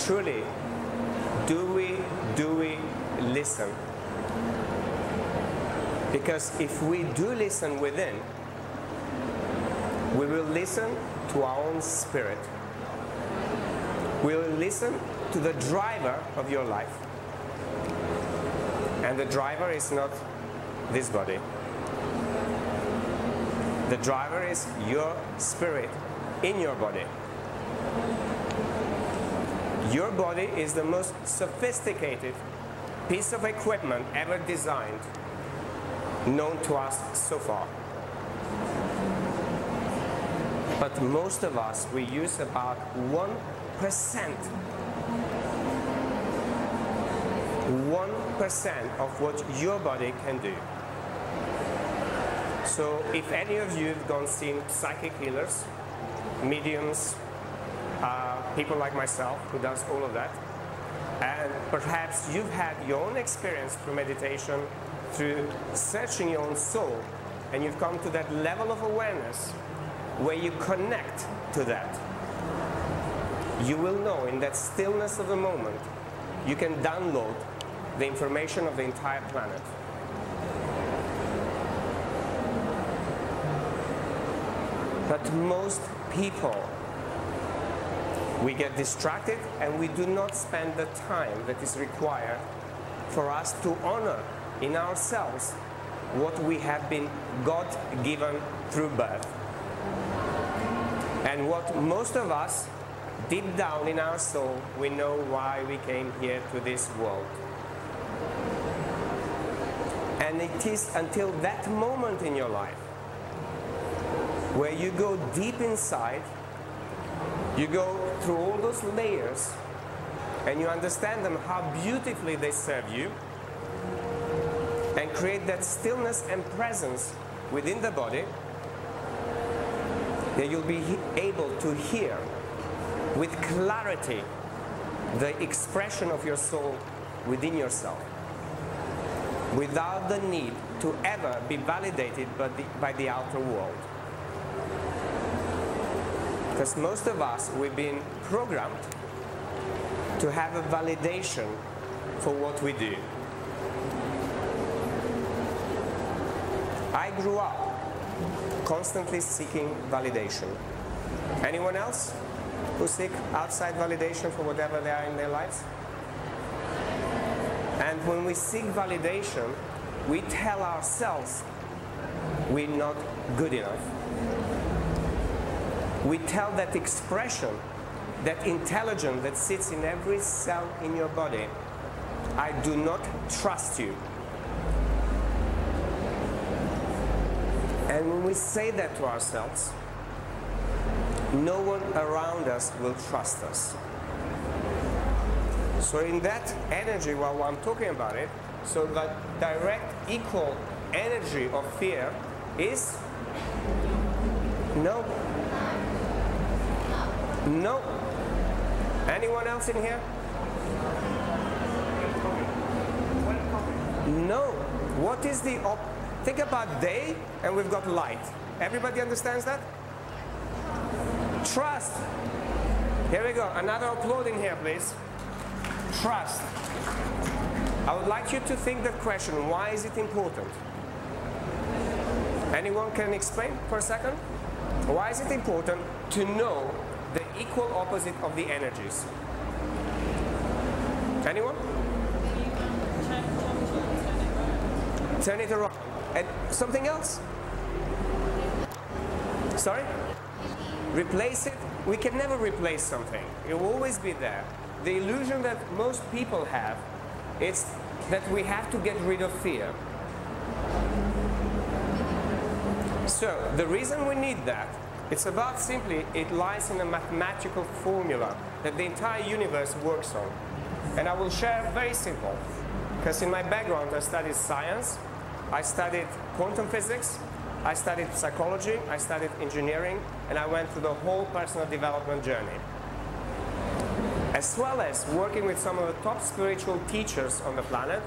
truly, do we listen? Because if we do listen within, we will listen to our own spirit. We will listen to the driver of your life. And the driver is not this body. The driver is your spirit in your body. Your body is the most sophisticated piece of equipment ever designed, known to us so far. But most of us, we use about 1% of what your body can do. So if any of you have gone seen psychic healers, mediums, people like myself who does all of that, and perhaps you've had your own experience through meditation, through searching your own soul, and you've come to that level of awareness where you connect to that, you will know in that stillness of the moment, you can download the information of the entire planet. But most people, we get distracted and we do not spend the time that is required for us to honor in ourselves what we have been God-given through birth. And what most of us, deep down in our soul, we know why we came here to this world. And it is until that moment in your life where you go deep inside, you go through all those layers, and you understand them, how beautifully they serve you, and create that stillness and presence within the body, that you'll be able to hear with clarity the expression of your soul within yourself, without the need to ever be validated by the outer world. Because most of us, we've been programmed to have a validation for what we do. I grew up constantly seeking validation. Anyone else who seek outside validation for whatever they are in their lives? And when we seek validation, we tell ourselves we're not good enough. We tell that expression, that intelligence that sits in every cell in your body, I do not trust you. And when we say that to ourselves, no one around us will trust us. So in that energy, while I'm talking about it, so that direct equal energy of fear is no. No. Anyone else in here? No. What is the think about day and we've got light. Everybody understands that? Trust. Here we go. Another uploading here, please. Trust. I would like you to think that question. Why is it important? Anyone can explain for a second? Why is it important to know the equal opposite of the energies? Anyone? Turn it around. And something else? Sorry? Replace it? We can never replace something. It will always be there. The illusion that most people have is that we have to get rid of fear. So, the reason we need that, it's about simply, it lies in a mathematical formula that the entire universe works on. And I will share very simple, because in my background I studied science, I studied quantum physics, I studied psychology, I studied engineering, and I went through the whole personal development journey. As well as working with some of the top spiritual teachers on the planet,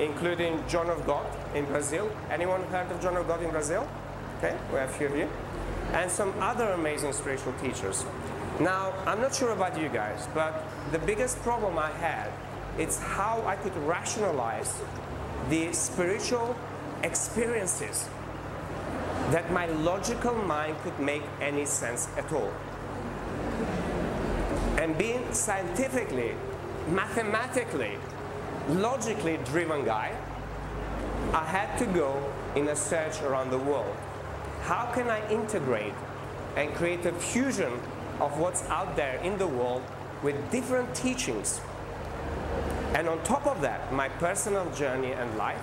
including John of God in Brazil. Anyone heard of John of God in Brazil? Okay, we have a few of you. And some other amazing spiritual teachers. Now, I'm not sure about you guys, but the biggest problem I had, it's how I could rationalize the spiritual experiences that my logical mind could make any sense at all. And being scientifically, mathematically, logically driven guy, I had to go in a search around the world. How can I integrate and create a fusion of what's out there in the world with different teachings? And on top of that, my personal journey and life,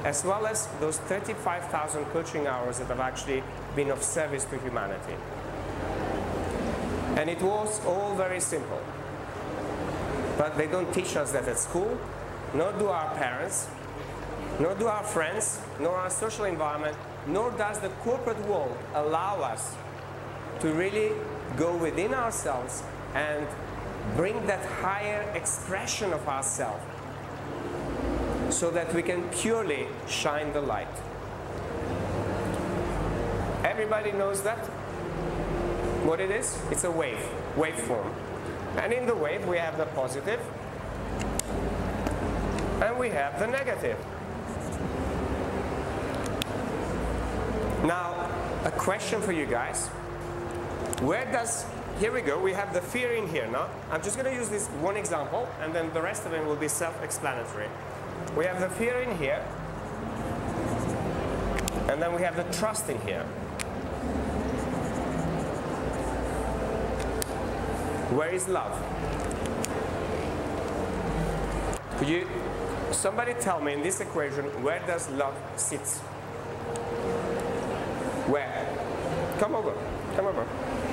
as well as those 35,000 coaching hours that have actually been of service to humanity. And it was all very simple. But they don't teach us that at school, nor do our parents, nor do our friends, nor our social environment, nor does the corporate world allow us to really go within ourselves and bring that higher expression of ourselves so that we can purely shine the light. Everybody knows that? What it is? It's a waveform. And in the wave we have the positive and we have the negative. Now, a question for you guys. Here we go, we have the fear in here now. I'm just going to use this one example and then the rest of it will be self-explanatory. We have the fear in here and then we have the trust in here. Where is love? Could somebody tell me in this equation, where does love sit? Where? Come over. Come over.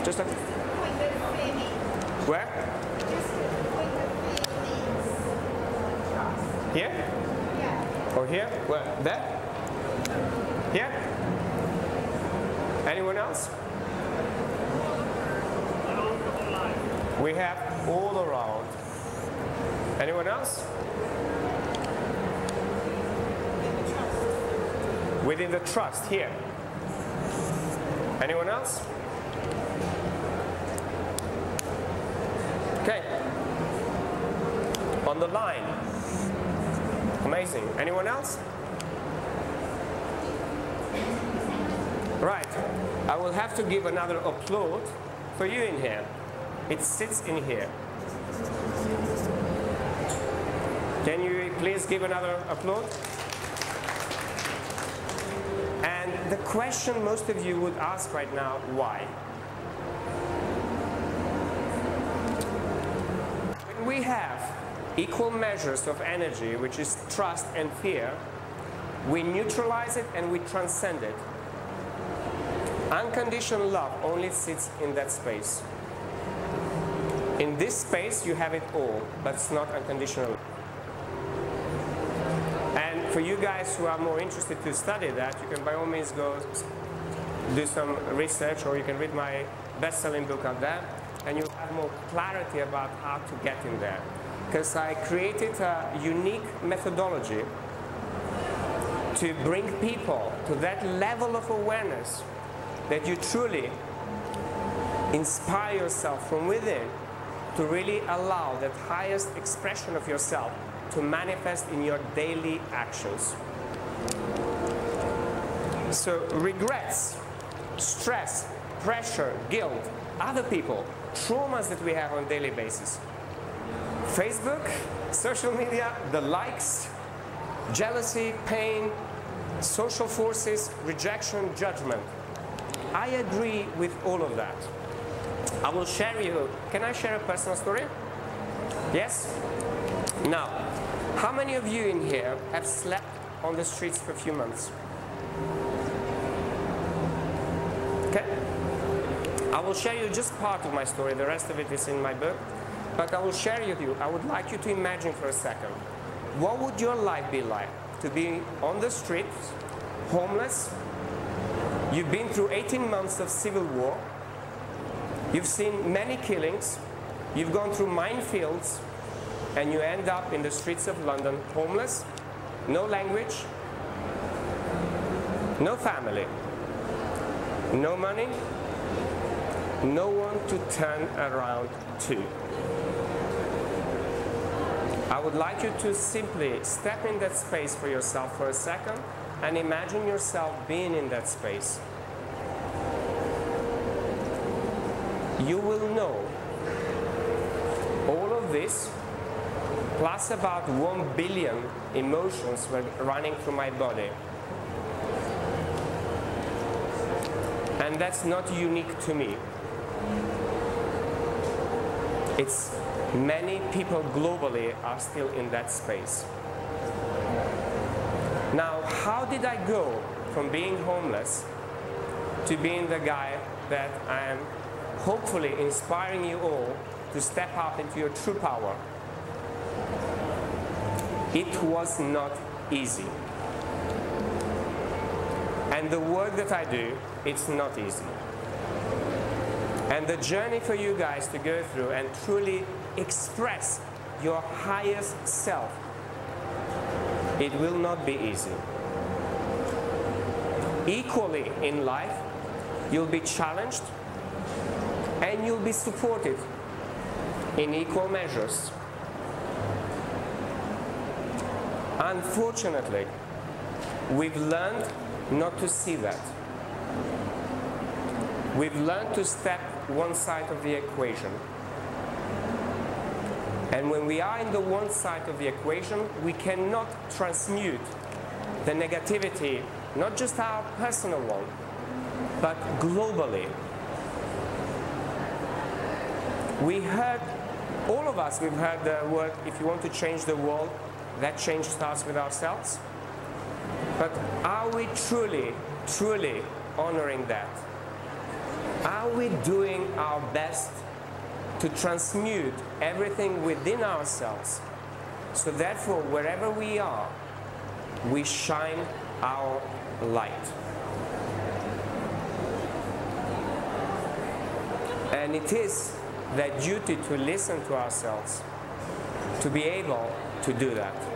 Just a... Where? Here? Or here? Where? There? Here? Anyone else? We have all around. Anyone else? Within the trust, here. Anyone else? Okay. On the line. Amazing. Anyone else? Right. I will have to give another applaud for you in here. It sits in here. Can you please give another applaud? And the question most of you would ask right now, why? When we have equal measures of energy, which is trust and fear, we neutralize it and we transcend it. Unconditional love only sits in that space. In this space, you have it all, but it's not unconditional. And for you guys who are more interested to study that, you can by all means go do some research, or you can read my best-selling book out there, and you'll have more clarity about how to get in there. Because I created a unique methodology to bring people to that level of awareness that you truly inspire yourself from within to really allow that highest expression of yourself to manifest in your daily actions. So regrets, stress, pressure, guilt, other people, traumas that we have on a daily basis. Facebook, social media, the likes, jealousy, pain, social forces, rejection, judgment. I agree with all of that. I will share you, can I share a personal story? Yes? Now, how many of you in here have slept on the streets for a few months? Okay? I will share you just part of my story, the rest of it is in my book, but I will share with you, I would like you to imagine for a second, what would your life be like to be on the streets, homeless, you've been through 18 months of civil war, you've seen many killings, you've gone through minefields, and you end up in the streets of London, homeless, no language, no family, no money, no one to turn around to. I would like you to simply step in that space for yourself for a second and imagine yourself being in that space. You will know all of this plus about 1 billion emotions were running through my body. And that's not unique to me. It's many people globally are still in that space. Now, how did I go from being homeless to being the guy that I am hopefully inspiring you all to step up into your true power? It was not easy. And the work that I do, it's not easy. And the journey for you guys to go through and truly express your highest self, it will not be easy. Equally in life, you'll be challenged and you'll be supported in equal measures. Unfortunately, we've learned not to see that. We've learned to step one side of the equation. And when we are in the one side of the equation, we cannot transmute the negativity, not just our personal one, but globally. We heard, all of us, we've heard the word, if you want to change the world, that change starts with ourselves. But are we truly, truly honoring that? Are we doing our best to transmute everything within ourselves so therefore wherever we are, we shine our light? And it is that duty to listen to ourselves to be able to do that.